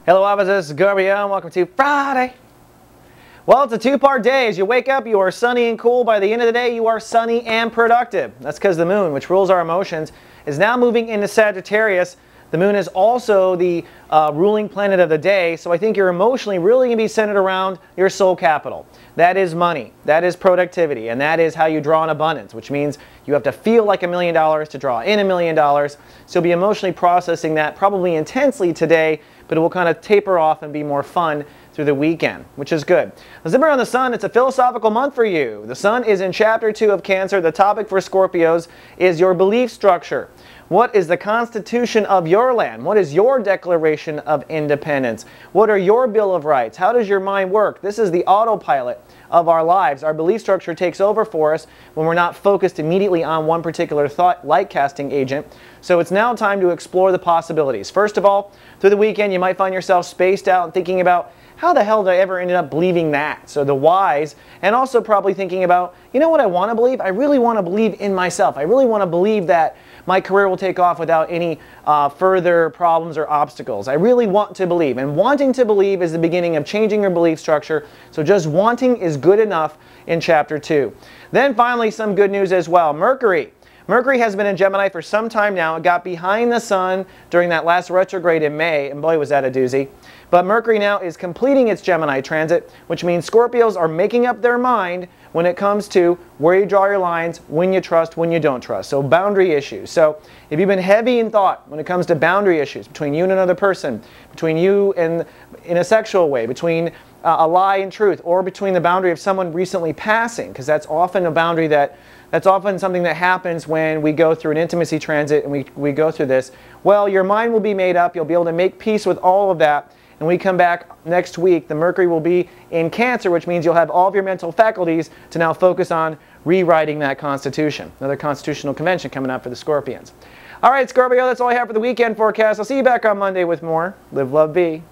Hello, opposites. Scorpio, and welcome to Friday. Well, it's a two-part day. As you wake up, you are sunny and cool. By the end of the day, you are sunny and productive. That's because the moon, which rules our emotions, is now moving into Sagittarius. The moon is also the ruling planet of the day, so I think you're emotionally really going to be centered around your soul capital. That is money, that is productivity, and that is how you draw in abundance, which means you have to feel like $1 million to draw in $1 million. So you'll be emotionally processing that probably intensely today, but it will kind of taper off and be more fun through the weekend, which is good. The zipper on the sun, it's a philosophical month for you. The sun is in chapter 2 of Cancer. The topic for Scorpios is your belief structure. What is the constitution of your land? What is your declaration of independence? What are your Bill of Rights? How does your mind work? This is the autopilot of our lives. Our belief structure takes over for us when we're not focused immediately on one particular thought, light casting agent. So it's now time to explore the possibilities. First of all, through the weekend, you might find yourself spaced out and thinking about, how the hell did I ever end up believing that? So the whys, and also probably thinking about, you know what I want to believe? I really want to believe in myself. I really want to believe that my career will take off without any further problems or obstacles. I really want to believe. And wanting to believe is the beginning of changing your belief structure. So just wanting is good enough in chapter 2. Then finally, some good news as well. Mercury. Mercury has been in Gemini for some time now. It got behind the sun during that last retrograde in May, and boy was that a doozy. But Mercury now is completing its Gemini transit, which means Scorpios are making up their mind when it comes to where you draw your lines, when you trust, when you don't trust. So boundary issues. So if you've been heavy in thought when it comes to boundary issues between you and another person, between you and in a sexual way, between a lie and truth, or between the boundary of someone recently passing, because that's often a boundary that's often something that happens when we go through an intimacy transit and we go through this. Well, your mind will be made up. You'll be able to make peace with all of that. And we come back next week, the Mercury will be in Cancer, which means you'll have all of your mental faculties to now focus on rewriting that Constitution. Another constitutional convention coming up for the Scorpions. All right, Scorpio, that's all I have for the weekend forecast. I'll see you back on Monday with more. Live, love, be.